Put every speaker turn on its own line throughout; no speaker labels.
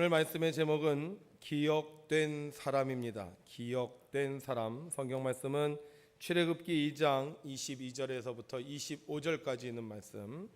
오늘 말씀의 제목은 기억된 사람입니다. 기억된 사람. 성경 말씀은 출애굽기 2장 22절에서부터 25절까지 있는 말씀.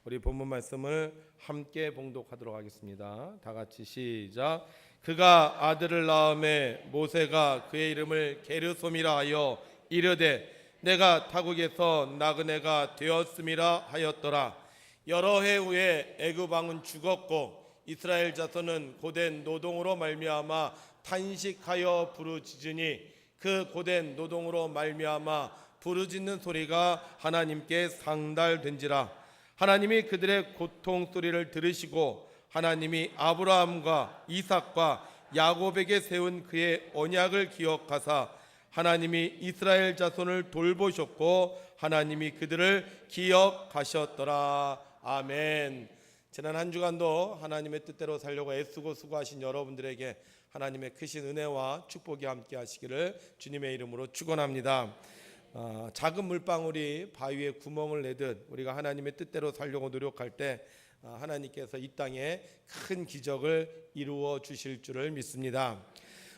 우리 본문 말씀을 함께 봉독하도록 하겠습니다. 다 같이 시작. 그가 아들을 낳음에 모세가 그의 이름을 게르솜이라 하여 이르되 내가 타국에서 나그네가 되었음이라 하였더라. 여러 해 후에 애굽 왕은 죽었고 이스라엘 자손은 고된 노동으로 말미암아 탄식하여 부르짖으니 그 고된 노동으로 말미암아 부르짖는 소리가 하나님께 상달된지라. 하나님이 그들의 고통 소리를 들으시고 하나님이 아브라함과 이삭과 야곱에게 세운 그의 언약을 기억하사 하나님이 이스라엘 자손을 돌보셨고 하나님이 그들을 기억하셨더라. 아멘. 지난 한 주간도 하나님의 뜻대로 살려고 애쓰고 수고하신 여러분들에게 하나님의 크신 은혜와 축복이 함께 하시기를 주님의 이름으로 축원합니다. 작은 물방울이 바위에 구멍을 내듯 우리가 하나님의 뜻대로 살려고 노력할 때 하나님께서 이 땅에 큰 기적을 이루어 주실 줄을 믿습니다.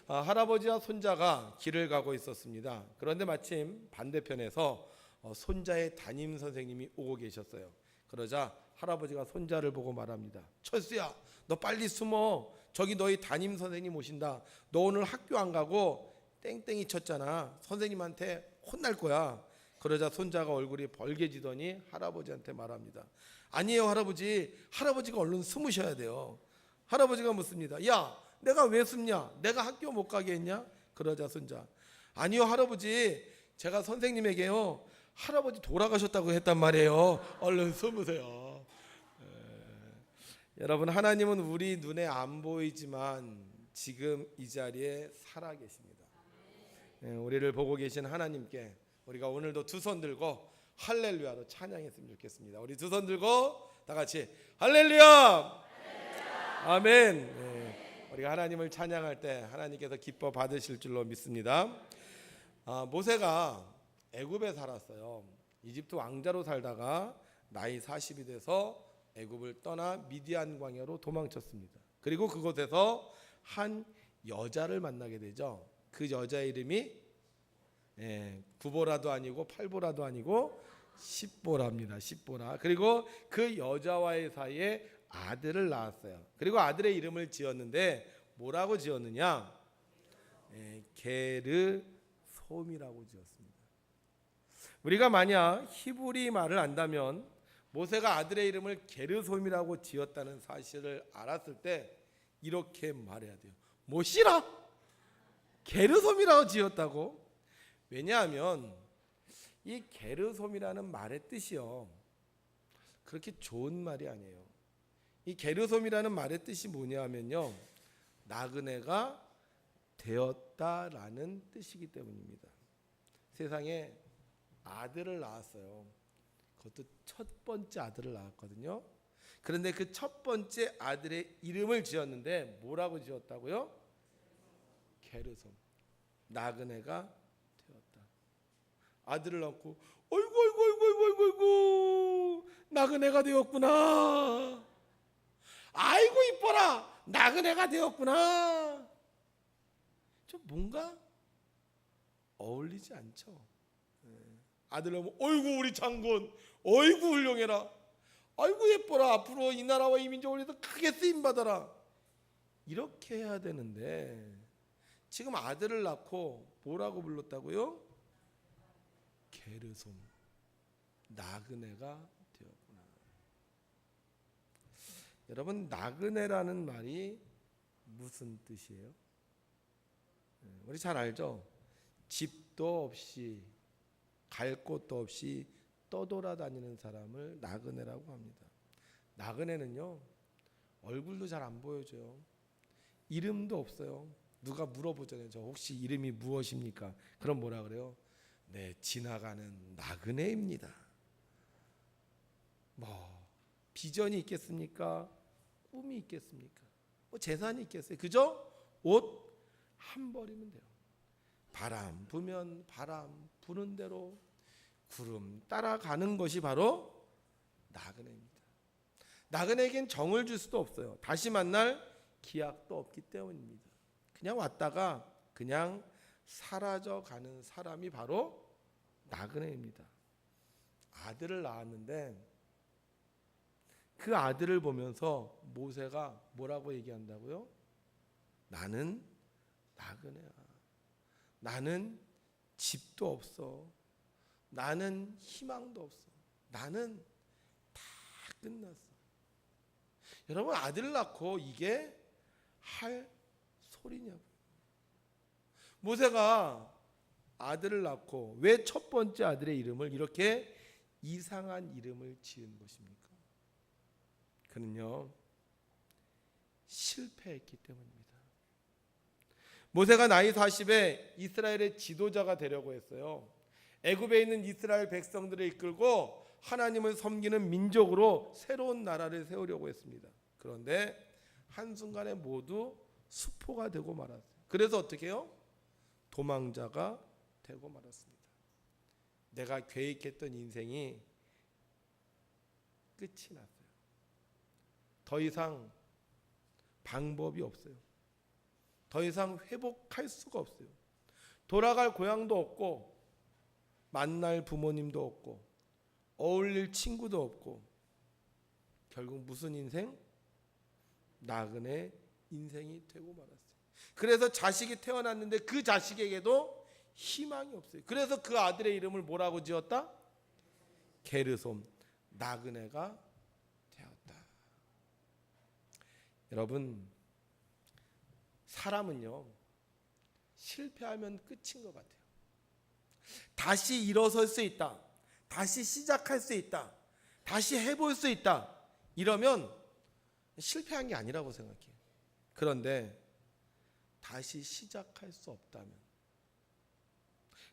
할아버지와 손자가 길을 가고 있었습니다. 그런데 마침 반대편에서 손자의 담임 선생님이 오고 계셨어요. 그러자 할아버지가 손자를 보고 말합니다. 철수야, 너 빨리 숨어. 저기 너희 담임 선생님 오신다. 너 오늘 학교 안 가고 땡땡이 쳤잖아. 선생님한테 혼날 거야. 그러자 손자가 얼굴이 벌개지더니 할아버지한테 말합니다. 아니에요 할아버지. 할아버지가 얼른 숨으셔야 돼요. 할아버지가 묻습니다. 야, 내가 왜 숨냐? 내가 학교 못 가게 했냐? 그러자 손자, 아니요 할아버지, 제가 선생님에게요 할아버지 돌아가셨다고 했단 말이에요. 얼른 숨으세요. 여러분, 하나님은 우리 눈에 안 보이지만 지금 이 자리에 살아계십니다. 우리를 보고 계신 하나님께 우리가 오늘도 두 손 들고 할렐루야로 찬양했으면 좋겠습니다. 우리 두 손 들고 다 같이 할렐루야, 아멘. 우리가 하나님을 찬양할 때 하나님께서 기뻐 받으실 줄로 믿습니다. 모세가 애굽에 살았어요. 이집트 왕자로 살다가 나이 40이 돼서 애굽을 떠나 미디안 광야로 도망쳤습니다. 그리고 그곳에서 한 여자를 만나게 되죠. 그 여자의 이름이 구보라도 아니고 팔보라도 아니고 십보라입니다. 십보라. 그리고 그 여자와의 사이에 아들을 낳았어요. 그리고 아들의 이름을 지었는데 뭐라고 지었느냐? 게르솜이라고 지었습니다. 우리가 만약 히브리 말을 안다면 모세가 아들의 이름을 게르솜이라고 지었다는 사실을 알았을 때 이렇게 말해야 돼요. 뭐시라? 게르솜이라고 지었다고? 왜냐하면 이 게르솜이라는 말의 뜻이요, 그렇게 좋은 말이 아니에요. 이 게르솜이라는 말의 뜻이 뭐냐면요, 나그네가 되었다라는 뜻이기 때문입니다. 세상에 아들을 낳았어요. 그것도 첫 번째 아들을 낳았거든요. 그런데 그 첫 번째 아들의 이름을 지었는데 뭐라고 지었다고요? 게르솜. 나그네가 되었다. 아들을 낳고 어이구 나그네가 되었구나. 아이고 이뻐라, 나그네가 되었구나. 좀 뭔가 어울리지 않죠. 아들 낳으면 어이구 우리 장군, 어이구 훌륭해라, 아이고 예뻐라, 앞으로 이 나라와 이 민족을 위해서 크게 쓰임받아라, 이렇게 해야 되는데 지금 아들을 낳고 뭐라고 불렀다고요? 게르솜, 나그네가 되었구나. 여러분, 나그네라는 말이 무슨 뜻이에요? 우리 잘 알죠? 집도 없이 갈 곳도 없이 떠돌아다니는 사람을 나그네라고 합니다. 나그네는요, 얼굴도 잘 안 보여줘요. 이름도 없어요. 누가 물어보잖아요. 저 혹시 이름이 무엇입니까? 그럼 뭐라 그래요? 네, 지나가는 나그네입니다. 뭐 비전이 있겠습니까? 꿈이 있겠습니까? 뭐 재산이 있겠어요? 그죠? 옷 한 벌이면 돼요. 바람 부면 바람 부는 대로 구름 따라가는 것이 바로 나그네입니다. 나그네에겐 정을 줄 수도 없어요. 다시 만날 기약도 없기 때문입니다. 그냥 왔다가 그냥 사라져가는 사람이 바로 나그네입니다. 아들을 낳았는데 그 아들을 보면서 모세가 뭐라고 얘기한다고요? 나는 나그네야. 나는 집도 없어. 나는 희망도 없어. 나는 다 끝났어. 여러분, 아들을 낳고 이게 할 소리냐고요. 모세가 아들을 낳고 왜 첫 번째 아들의 이름을 이렇게 이상한 이름을 지은 것입니까? 그는요, 실패했기 때문입니다. 모세가 나이 40에 이스라엘의 지도자가 되려고 했어요. 애굽에 있는 이스라엘 백성들을 이끌고 하나님을 섬기는 민족으로 새로운 나라를 세우려고 했습니다. 그런데 한순간에 모두 수포가 되고 말았어요. 그래서 어떻게 해요? 도망자가 되고 말았습니다. 내가 계획했던 인생이 끝이 났어요. 더 이상 방법이 없어요. 더 이상 회복할 수가 없어요. 돌아갈 고향도 없고 만날 부모님도 없고 어울릴 친구도 없고 결국 무슨 인생? 나그네 인생이 되고 말았어요. 그래서 자식이 태어났는데 그 자식에게도 희망이 없어요. 그래서 그 아들의 이름을 뭐라고 지었다? 게르솜, 나그네가 되었다. 여러분, 사람은요, 실패하면 끝인 것 같아요. 다시 일어설 수 있다. 다시 시작할 수 있다. 다시 해볼 수 있다. 이러면 실패한 게 아니라고 생각해요. 그런데 다시 시작할 수 없다면,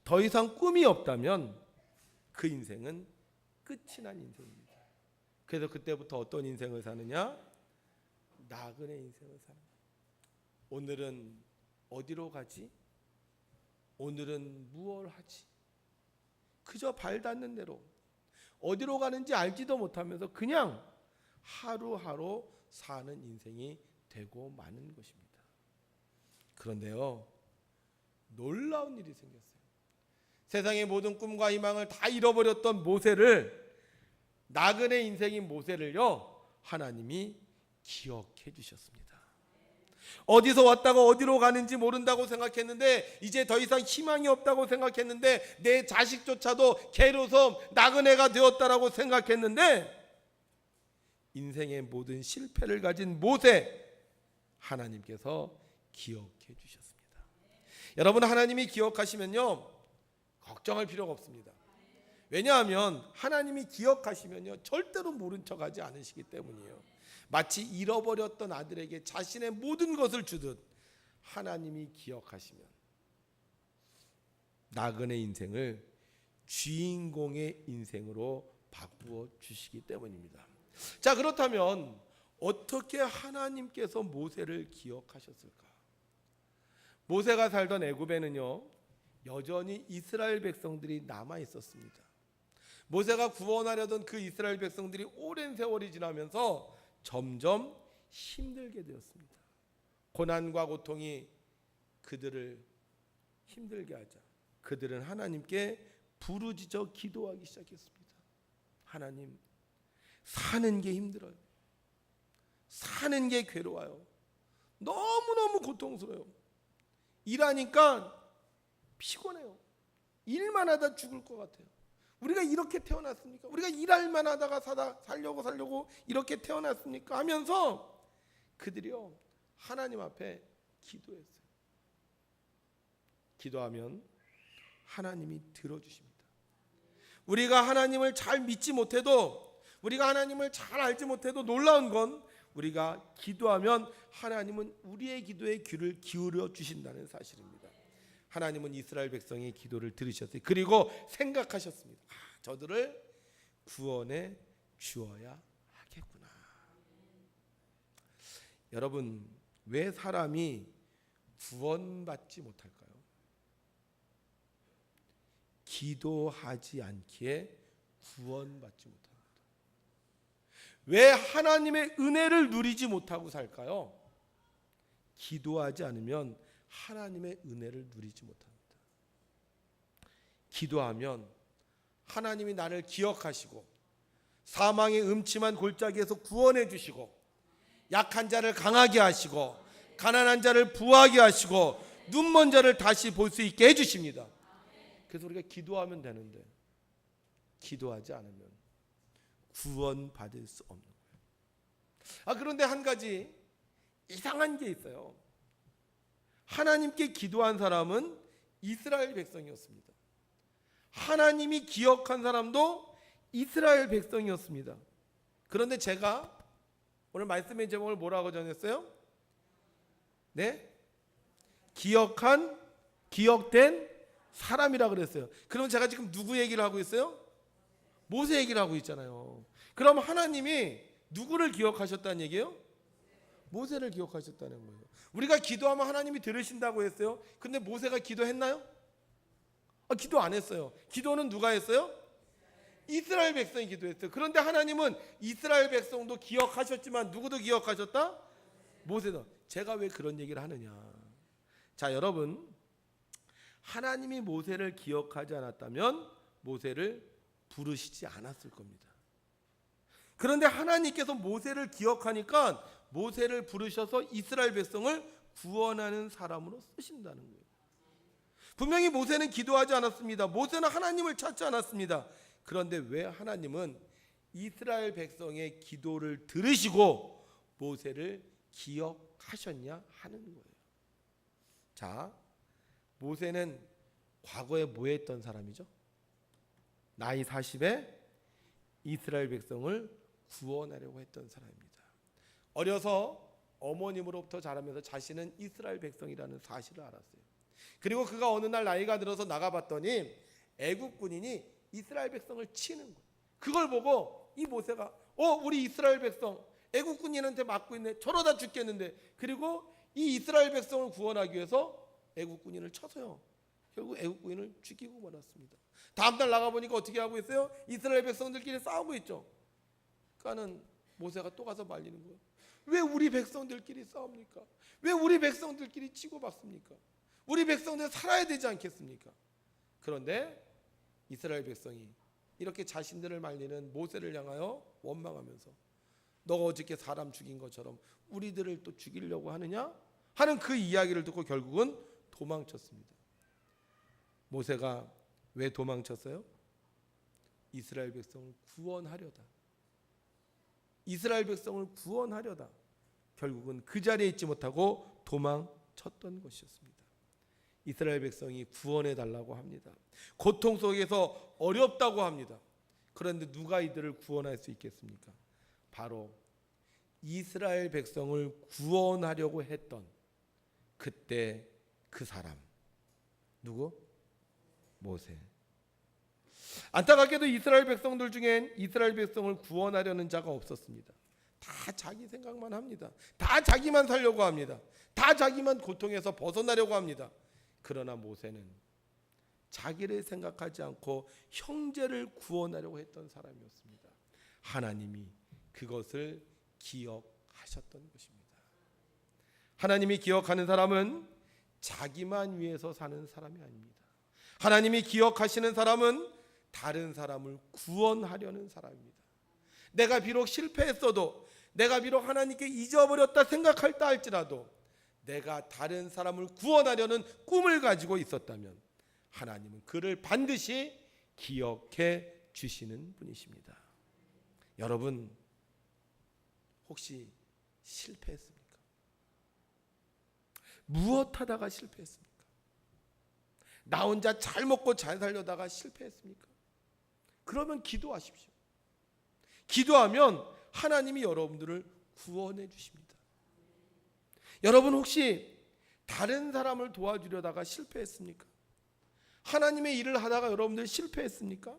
더 이상 꿈이 없다면 그 인생은 끝이 난 인생입니다. 그래서 그때부터 어떤 인생을 사느냐? 나그네 인생을 사는 거예요. 오늘은 어디로 가지? 오늘은 무엇을 하지? 그저 발 닿는 대로 어디로 가는지 알지도 못하면서 그냥 하루하루 사는 인생이 되고 마는 것입니다. 그런데요, 놀라운 일이 생겼어요. 세상의 모든 꿈과 희망을 다 잃어버렸던 모세를, 나그네 인생인 모세를요, 하나님이 기억해 주셨습니다. 어디서 왔다가 어디로 가는지 모른다고 생각했는데, 이제 더 이상 희망이 없다고 생각했는데, 내 자식조차도 게르솜 나그네가 되었다라고 생각했는데, 인생의 모든 실패를 가진 모세, 하나님께서 기억해 주셨습니다. 여러분, 하나님이 기억하시면요, 걱정할 필요가 없습니다. 왜냐하면 하나님이 기억하시면요, 절대로 모른 척하지 않으시기 때문이에요. 마치 잃어버렸던 아들에게 자신의 모든 것을 주듯 하나님이 기억하시면 나그네 인생을 주인공의 인생으로 바꾸어 주시기 때문입니다. 자, 그렇다면 어떻게 하나님께서 모세를 기억하셨을까? 모세가 살던 애굽에는요, 여전히 이스라엘 백성들이 남아 있었습니다. 모세가 구원하려던 그 이스라엘 백성들이 오랜 세월이 지나면서 점점 힘들게 되었습니다. 고난과 고통이 그들을 힘들게 하자 그들은 하나님께 부르짖어 기도하기 시작했습니다. 하나님, 사는 게 힘들어요. 사는 게 괴로워요. 너무너무 고통스러워요. 일하니까 피곤해요. 일만 하다 죽을 것 같아요. 우리가 이렇게 태어났습니까? 우리가 일할만 하다가 살려고 이렇게 태어났습니까? 하면서 그들이요, 하나님 앞에 기도했어요. 기도하면 하나님이 들어주십니다. 우리가 하나님을 잘 믿지 못해도, 우리가 하나님을 잘 알지 못해도 놀라운 건 우리가 기도하면 하나님은 우리의 기도에 귀를 기울여 주신다는 사실입니다. 하나님은 이스라엘 백성의 기도를 들으셨어요. 그리고 생각하셨습니다. 저들을 구원해 주어야 하겠구나. 여러분, 왜 사람이 구원받지 못할까요? 기도하지 않기에 구원받지 못합니다. 왜 하나님의 은혜를 누리지 못하고 살까요? 기도하지 않으면 하나님의 은혜를 누리지 못합니다. 기도하면 하나님이 나를 기억하시고 사망의 음침한 골짜기에서 구원해 주시고 약한 자를 강하게 하시고 가난한 자를 부하게 하시고 눈먼 자를 다시 볼 수 있게 해주십니다. 그래서 우리가 기도하면 되는데 기도하지 않으면 구원받을 수 없는 거예요. 그런데 한 가지 이상한 게 있어요. 하나님께 기도한 사람은 이스라엘 백성이었습니다. 하나님이 기억한 사람도 이스라엘 백성이었습니다. 그런데 제가 오늘 말씀의 제목을 뭐라고 정했어요? 네? 기억된 사람이라 그랬어요. 그럼 제가 지금 누구 얘기를 하고 있어요? 모세 얘기를 하고 있잖아요. 그럼 하나님이 누구를 기억하셨다는 얘기예요? 모세를 기억하셨다는 거예요. 우리가 기도하면 하나님이 들으신다고 했어요. 근데 모세가 기도했나요? 기도 안 했어요. 기도는 누가 했어요? 이스라엘 백성이 기도했어요. 그런데 하나님은 이스라엘 백성도 기억하셨지만 누구도 기억하셨다? 모세도. 제가 왜 그런 얘기를 하느냐? 자, 여러분, 하나님이 모세를 기억하지 않았다면 모세를 부르시지 않았을 겁니다. 그런데 하나님께서 모세를 기억하니까 모세를 부르셔서 이스라엘 백성을 구원하는 사람으로 쓰신다는 거예요. 분명히 모세는 기도하지 않았습니다. 모세는 하나님을 찾지 않았습니다. 그런데 왜 하나님은 이스라엘 백성의 기도를 들으시고 모세를 기억하셨냐 하는 거예요. 자, 모세는 과거에 뭐 했던 사람이죠? 나이 40에 이스라엘 백성을 구원하려고 했던 사람입니다. 어려서 어머님으로부터 자라면서 자신은 이스라엘 백성이라는 사실을 알았어요. 그리고 그가 어느 날 나이가 들어서 나가봤더니 애국 군인이 이스라엘 백성을 치는 거예요. 그걸 보고 이 모세가 우리 이스라엘 백성 애국 군인한테 맞고 있네. 저러다 죽겠는데. 그리고 이 이스라엘 백성을 구원하기 위해서 애국 군인을 쳐서요. 결국 애국 군인을 죽이고 말았습니다. 다음 날 나가보니까 어떻게 하고 있어요? 이스라엘 백성들끼리 싸우고 있죠. 그러니까는 모세가 또 가서 말리는 거예요. 왜 우리 백성들끼리 싸웁니까? 왜 우리 백성들끼리 치고받습니까? 우리 백성들 살아야 되지 않겠습니까? 그런데 이스라엘 백성이 이렇게 자신들을 말리는 모세를 향하여 원망하면서 너가 어저께 사람 죽인 것처럼 우리들을 또 죽이려고 하느냐? 하는 그 이야기를 듣고 결국은 도망쳤습니다. 모세가 왜 도망쳤어요? 이스라엘 백성을 구원하려다. 이스라엘 백성을 구원하려다. 결국은 그 자리에 있지 못하고 도망쳤던 것이었습니다. 이스라엘 백성이 구원해 달라고 합니다. 고통 속에서 어렵다고 합니다. 그런데 누가 이들을 구원할 수 있겠습니까? 바로 이스라엘 백성을 구원하려고 했던 그때 그 사람. 누구? 모세. 안타깝게도 이스라엘 백성들 중엔 이스라엘 백성을 구원하려는 자가 없었습니다. 다 자기 생각만 합니다. 다 자기만 살려고 합니다. 다 자기만 고통에서 벗어나려고 합니다. 그러나 모세는 자기를 생각하지 않고 형제를 구원하려고 했던 사람이었습니다. 하나님이 그것을 기억하셨던 것입니다. 하나님이 기억하는 사람은 자기만 위해서 사는 사람이 아닙니다. 하나님이 기억하시는 사람은 다른 사람을 구원하려는 사람입니다. 내가 비록 실패했어도, 내가 비록 하나님께 잊어버렸다 생각할다 할지라도 내가 다른 사람을 구원하려는 꿈을 가지고 있었다면 하나님은 그를 반드시 기억해 주시는 분이십니다. 여러분, 혹시 실패했습니까? 무엇 하다가 실패했습니까? 나 혼자 잘 먹고 잘 살려다가 실패했습니까? 그러면 기도하십시오. 기도하면 하나님이 여러분들을 구원해 주십니다. 여러분, 혹시 다른 사람을 도와주려다가 실패했습니까? 하나님의 일을 하다가 여러분들 실패했습니까?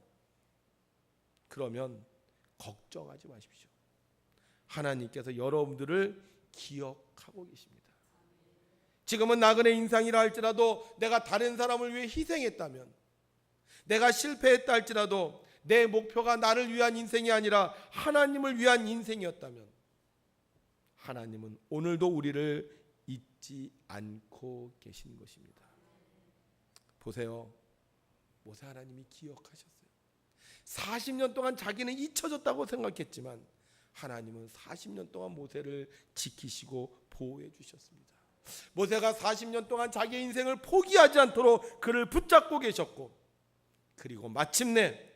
그러면 걱정하지 마십시오. 하나님께서 여러분들을 기억하고 계십니다. 지금은 나그네 인상이라 할지라도 내가 다른 사람을 위해 희생했다면, 내가 실패했다 할지라도 내 목표가 나를 위한 인생이 아니라 하나님을 위한 인생이었다면 하나님은 오늘도 우리를 잊지 않고 계신 것입니다. 보세요. 모세 하나님이 기억하셨어요. 40년 동안 자기는 잊혀졌다고 생각했지만 하나님은 40년 동안 모세를 지키시고 보호해 주셨습니다. 모세가 40년 동안 자기의 인생을 포기하지 않도록 그를 붙잡고 계셨고, 그리고 마침내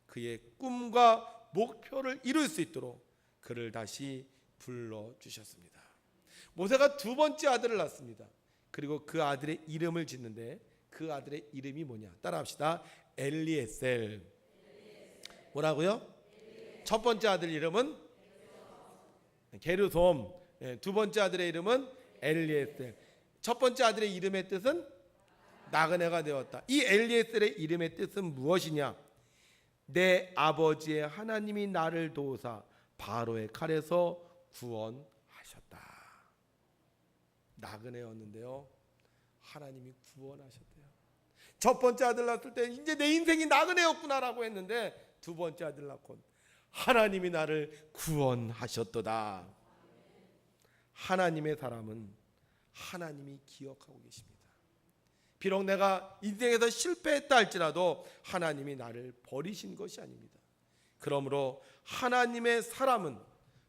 그의 꿈과 목표를 이룰 수 있도록 그를 다시 불러주셨습니다. 모세가 두 번째 아들을 낳습니다. 그리고 그 아들의 이름을 짓는데 그 아들의 이름이 뭐냐? 따라합시다. 엘리에셀. 뭐라고요? 첫 번째 아들 이름은 게르솜. 두 번째 아들의 이름은 엘리에셀. 첫 번째 아들의 이름의 뜻은 나그네가 되었다. 이 엘리에셀의 이름의 뜻은 무엇이냐? 내 아버지의 하나님이 나를 도우사 바로의 칼에서 구원하셨다. 나그네였는데요, 하나님이 구원하셨대요. 첫 번째 아들 낳았을 때 이제 내 인생이 나그네였구나라고 했는데 두 번째 아들 낳고 하나님이 나를 구원하셨도다. 하나님의 사람은 하나님이 기억하고 계십니다. 비록 내가 인생에서 실패했다 할지라도 하나님이 나를 버리신 것이 아닙니다. 그러므로 하나님의 사람은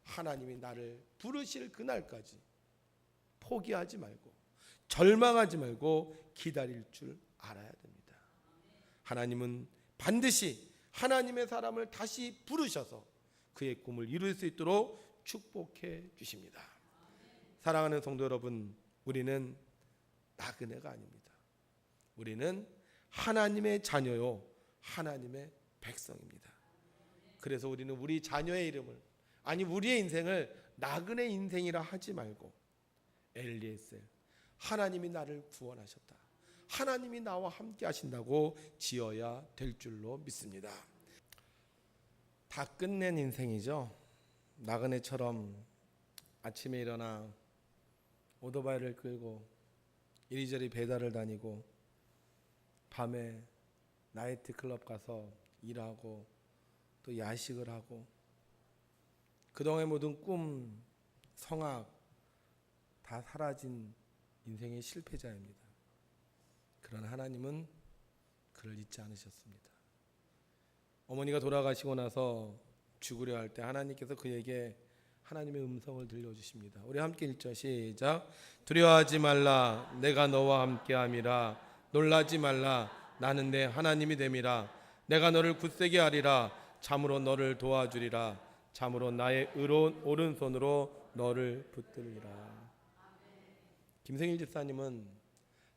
하나님이 나를 부르실 그날까지 포기하지 말고 절망하지 말고 기다릴 줄 알아야 됩니다. 하나님은 반드시 하나님의 사람을 다시 부르셔서 그의 꿈을 이룰 수 있도록 축복해 주십니다. 사랑하는 성도 여러분, 우리는 나그네가 아닙니다. 우리는 하나님의 자녀요, 하나님의 백성입니다. 그래서 우리는 우리 자녀의 이름을, 아니 우리의 인생을 나그네 인생이라 하지 말고 엘리에셀, 하나님이 나를 구원하셨다, 하나님이 나와 함께 하신다고 지어야 될 줄로 믿습니다. 다 끝낸 인생이죠. 나그네처럼 아침에 일어나 오토바이를 끌고 이리저리 배달을 다니고 밤에 나이트클럽 가서 일하고 또 야식을 하고 그동안의 모든 꿈, 성악 다 사라진 인생의 실패자입니다. 그러나 하나님은 그를 잊지 않으셨습니다. 어머니가 돌아가시고 나서 죽으려 할 때 하나님께서 그에게 하나님의 음성을 들려주십니다. 우리 함께 읽죠. 시작. 두려워하지 말라, 내가 너와 함께함이라. 놀라지 말라, 나는 내 하나님이 됨이라. 내가 너를 굳세게 하리라. 참으로 너를 도와주리라. 참으로 나의 의로운 오른손으로 너를 붙들리라. 김생일 집사님은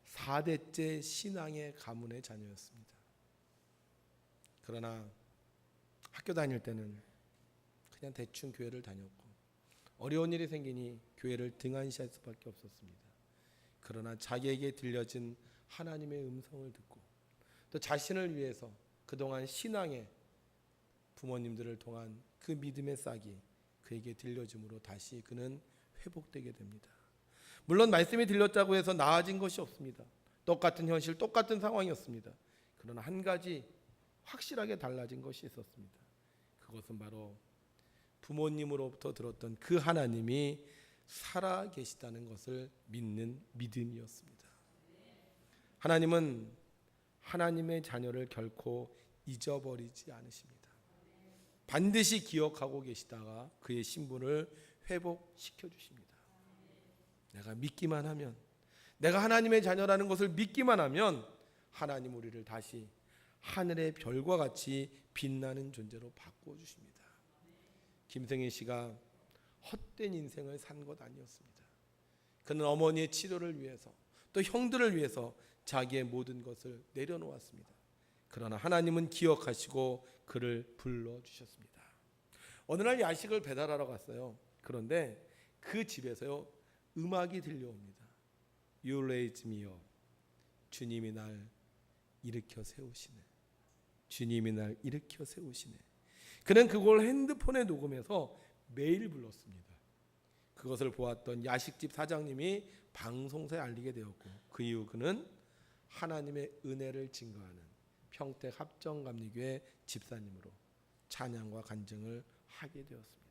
4대째 신앙의 가문의 자녀였습니다. 그러나 학교 다닐 때는 그냥 대충 교회를 다녔고 어려운 일이 생기니 교회를 등한시할 수밖에 없었습니다. 그러나 자기에게 들려진 하나님의 음성을 듣고 또 자신을 위해서 그동안 신앙의 부모님들을 통한 그 믿음의 싹이 그에게 들려짐으로 다시 그는 회복되게 됩니다. 물론 말씀이 들렸다고 해서 나아진 것이 없습니다. 똑같은 현실, 똑같은 상황이었습니다. 그러나 한 가지 확실하게 달라진 것이 있었습니다. 그것은 바로 부모님으로부터 들었던 그 하나님이 살아 계시다는 것을 믿는 믿음이었습니다. 하나님은 하나님의 자녀를 결코 잊어버리지 않으십니다. 반드시 기억하고 계시다가 그의 신분을 회복시켜 주십니다. 내가 믿기만 하면, 내가 하나님의 자녀라는 것을 믿기만 하면 하나님 우리를 다시 하늘의 별과 같이 빛나는 존재로 바꾸어 주십니다. 김승희 씨가 헛된 인생을 산 것 아니었습니다. 그는 어머니의 치료를 위해서 또 형들을 위해서 자기의 모든 것을 내려놓았습니다. 그러나 하나님은 기억하시고 그를 불러주셨습니다. 어느 날 야식을 배달하러 갔어요. 그런데 그 집에서요 음악이 들려옵니다. You raise me up. 주님이 날 일으켜 세우시네. 주님이 날 일으켜 세우시네. 그는 그걸 핸드폰에 녹음해서 매일 불렀습니다. 그것을 보았던 야식집 사장님이 방송사에 알리게 되었고 그 이후 그는 하나님의 은혜를 증거하는 평택 합정감리교회 집사님으로 찬양과 간증을 하게 되었습니다.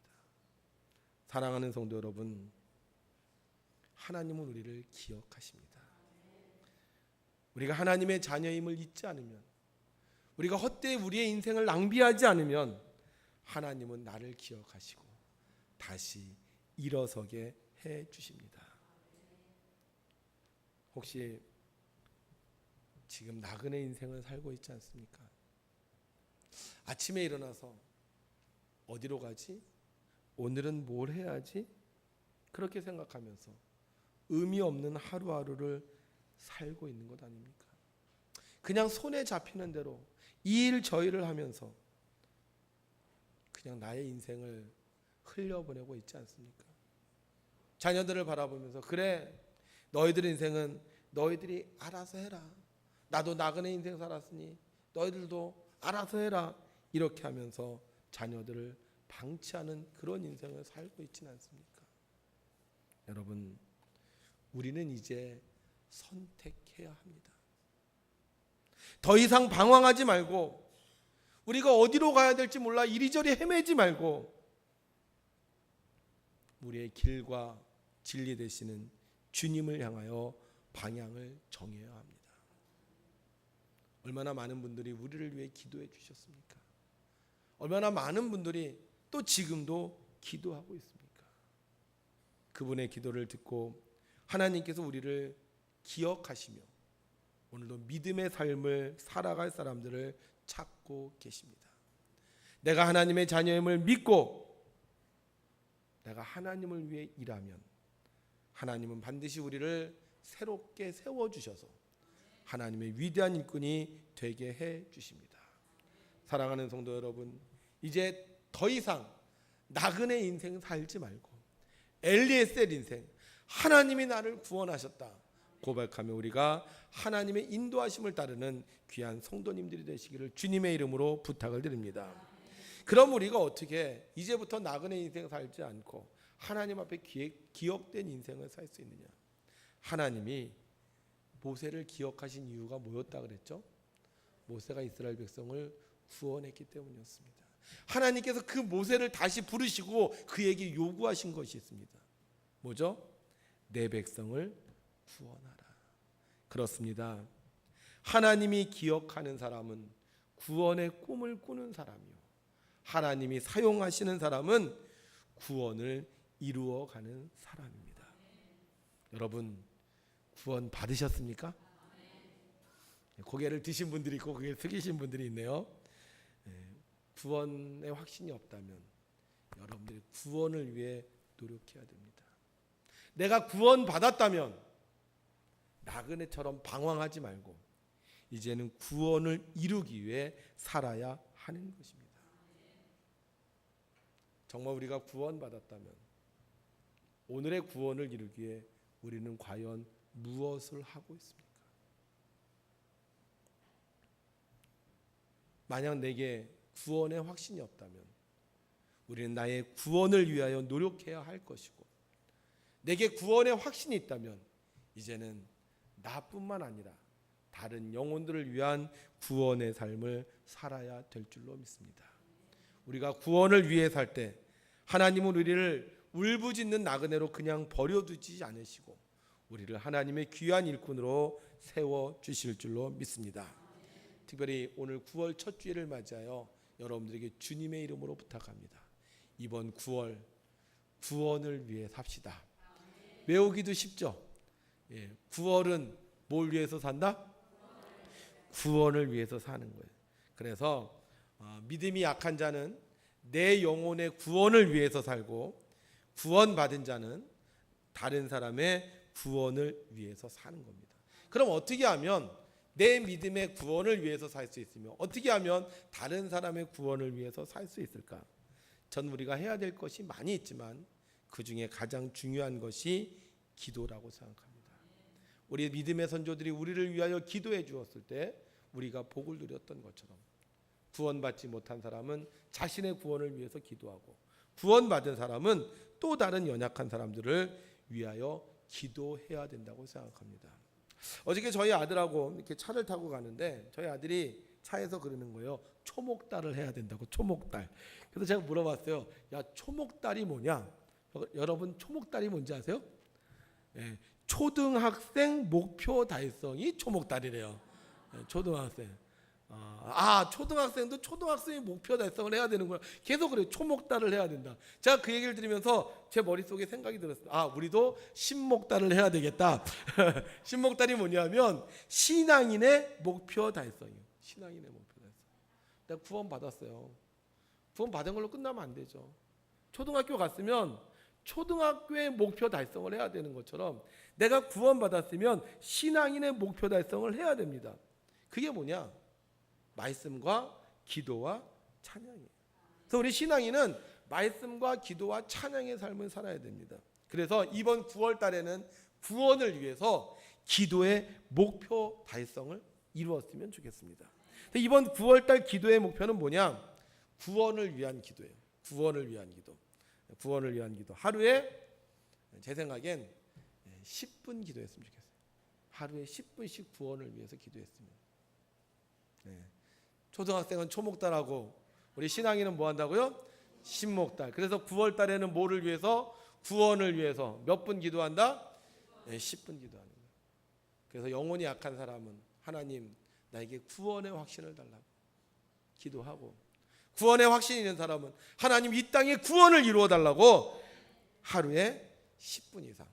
사랑하는 성도 여러분, 하나님은 우리를 기억하십니다. 우리가 하나님의 자녀임을 잊지 않으면, 우리가 헛되이 우리의 인생을 낭비하지 않으면 하나님은 나를 기억하시고 다시 일어서게 해 주십니다. 혹시 지금 나그네 인생을 살고 있지 않습니까? 아침에 일어나서 어디로 가지? 오늘은 뭘 해야지? 그렇게 생각하면서 의미 없는 하루하루를 살고 있는 것 아닙니까? 그냥 손에 잡히는 대로 이 일 저 일을 하면서 그냥 나의 인생을 흘려보내고 있지 않습니까? 자녀들을 바라보면서 그래, 너희들 인생은 너희들이 알아서 해라. 나도 나그네 인생 살았으니 너희들도 알아서 해라. 이렇게 하면서 자녀들을 방치하는 그런 인생을 살고 있지는 않습니까? 여러분, 우리는 이제 선택해야 합니다. 더 이상 방황하지 말고, 우리가 어디로 가야 될지 몰라 이리저리 헤매지 말고, 우리의 길과 진리 되시는 주님을 향하여 방향을 정해야 합니다. 얼마나 많은 분들이 우리를 위해 기도해 주셨습니까? 얼마나 많은 분들이 또 지금도 기도하고 있습니까? 그분의 기도를 듣고 하나님께서 우리를 기억하시며 오늘도 믿음의 삶을 살아갈 사람들을 찾고 계십니다. 내가 하나님의 자녀임을 믿고 내가 하나님을 위해 일하면 하나님은 반드시 우리를 새롭게 세워주셔서 하나님의 위대한 일꾼이 되게 해 주십니다. 사랑하는 성도 여러분, 이제 더 이상 나그네 인생 살지 말고 엘리에셀 인생, 하나님이 나를 구원하셨다 고백하며 우리가 하나님의 인도하심을 따르는 귀한 성도님들이 되시기를 주님의 이름으로 부탁을 드립니다. 그럼 우리가 어떻게 이제부터 나그네 인생 살지 않고 하나님 앞에 기억된 인생을 살 수 있느냐? 하나님이 모세를 기억하신 이유가 뭐였다 그랬죠? 모세가 이스라엘 백성을 구원했기 때문이었습니다. 하나님께서 그 모세를 다시 부르시고 그에게 요구하신 것이 있습니다. 뭐죠? 내 백성을 구원하라. 그렇습니다. 하나님이 기억하는 사람은 구원의 꿈을 꾸는 사람이요, 하나님이 사용하시는 사람은 구원을 이루어가는 사람입니다. 여러분, 구원 받으셨습니까? 고개를 드신 분들이 있고 고개를 숙이신 분들이 있네요. 구원의 확신이 없다면 여러분들이 구원을 위해 노력해야 됩니다. 내가 구원 받았다면 나그네처럼 방황하지 말고 이제는 구원을 이루기 위해 살아야 하는 것입니다. 정말 우리가 구원 받았다면 오늘의 구원을 이루기 위해 우리는 과연 무엇을 하고 있습니까? 만약 내게 구원의 확신이 없다면 우리는 나의 구원을 위하여 노력해야 할 것이고, 내게 구원의 확신이 있다면 이제는 나뿐만 아니라 다른 영혼들을 위한 구원의 삶을 살아야 될 줄로 믿습니다. 우리가 구원을 위해 살 때 하나님은 우리를 울부짖는 나그네로 그냥 버려두지 않으시고 우리를 하나님의 귀한 일꾼으로 세워주실 줄로 믿습니다. 특별히 오늘 9월 첫 주일을 맞이하여 여러분들에게 주님의 이름으로 부탁합니다. 이번 9월 구원을 위해 삽시다. 외우기도 쉽죠? 9월은 뭘 위해서 산다? 구원을 위해서 사는 거예요. 그래서 믿음이 약한 자는 내 영혼의 구원을 위해서 살고, 구원받은 자는 다른 사람의 구원을 위해서 사는 겁니다. 그럼 어떻게 하면 내 믿음의 구원을 위해서 살 수 있으며 어떻게 하면 다른 사람의 구원을 위해서 살 수 있을까? 전 우리가 해야 될 것이 많이 있지만 그 중에 가장 중요한 것이 기도라고 생각합니다. 우리 믿음의 선조들이 우리를 위하여 기도해 주었을 때 우리가 복을 누렸던 것처럼 구원받지 못한 사람은 자신의 구원을 위해서 기도하고, 구원받은 사람은 또 다른 연약한 사람들을 위하여 기도해야 된다고 생각합니다. 어저께 저희 아들하고 이렇게 차를 타고 가는데 저희 아들이 차에서 그러는 거예요. 초목달을 해야 된다고, 초목달. 그래서 제가 물어봤어요. 야, 초목달이 뭐냐? 여러분, 초목달이 뭔지 아세요? 초등학생 목표 달성이 초목달이래요. 초등학생. 초등학생도 초등학생의 목표 달성을 해야 되는구나. 계속 그래요. 초목달을 해야 된다. 제가 그 얘기를 들으면서 제 머릿속에 생각이 들었어요. 우리도 신목달을 해야 되겠다. 신목달이 뭐냐면 신앙인의 목표 달성이에요. 신앙인의 목표 달성. 내가 구원 받았어요. 구원 받은 걸로 끝나면 안 되죠. 초등학교 갔으면 초등학교의 목표 달성을 해야 되는 것처럼 내가 구원 받았으면 신앙인의 목표 달성을 해야 됩니다. 그게 뭐냐? 말씀과 기도와 찬양이에요. 그래서 우리 신앙인은 말씀과 기도와 찬양의 삶을 살아야 됩니다. 그래서 이번 9월 달에는 구원을 위해서 기도의 목표 달성을 이루었으면 좋겠습니다. 이번 9월 달 기도의 목표는 뭐냐? 구원을 위한 기도예요. 구원을 위한 기도. 구원을 위한 기도. 하루에 제 생각엔 10분 기도했으면 좋겠어요. 하루에 10분씩 구원을 위해서 기도했으면. 초등학생은 초목달하고 우리 신앙인은 뭐 한다고요? 신목달. 그래서 9월 달에는 뭐를 위해서? 구원을 위해서 몇 분 기도한다? 10분 기도하는 거예요. 그래서 영혼이 약한 사람은 하나님 나에게 구원의 확신을 달라고 기도하고, 구원의 확신이 있는 사람은 하나님 이 땅에 구원을 이루어 달라고 하루에 10분 이상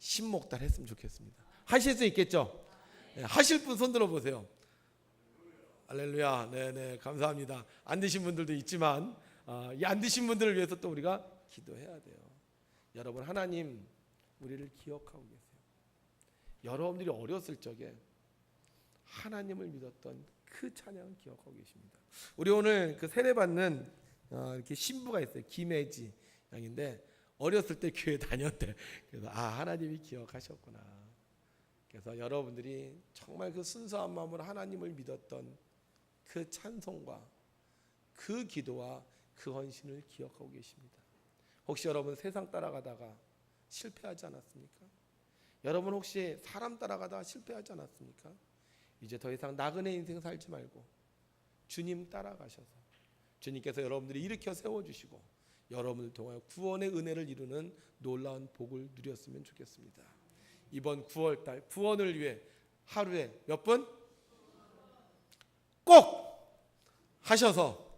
신목달 했으면 좋겠습니다. 하실 수 있겠죠? 하실 분 손 들어보세요. 할렐루야. 네네, 감사합니다. 안 되신 분들도 있지만 이 안 되신 분들을 위해서 또 우리가 기도해야 돼요. 여러분, 하나님 우리를 기억하고 계세요. 여러분들이 어렸을 적에 하나님을 믿었던 그 찬양을 기억하고 계십니다. 우리 오늘 그 세례받는 이렇게 신부가 있어요. 김혜지 양인데 어렸을 때 교회 다녔대. 그래서 하나님이 기억하셨구나. 그래서 여러분들이 정말 그 순수한 마음으로 하나님을 믿었던 그 찬송과 그 기도와 그 헌신을 기억하고 계십니다. 혹시 여러분 세상 따라가다가 실패하지 않았습니까? 여러분 혹시 사람 따라가다가 실패하지 않았습니까? 이제 더 이상 나그네 인생 살지 말고 주님 따라가셔서 주님께서 여러분들이 일으켜 세워주시고 여러분을 통하여 구원의 은혜를 이루는 놀라운 복을 누렸으면 좋겠습니다. 이번 9월달 구원을 위해 하루에 몇 분? 꼭 하셔서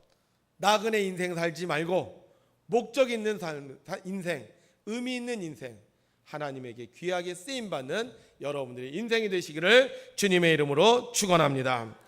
나그네 인생 살지 말고 목적 있는 삶, 인생, 의미 있는 인생, 하나님에게 귀하게 쓰임받는 여러분들의 인생이 되시기를 주님의 이름으로 축원합니다.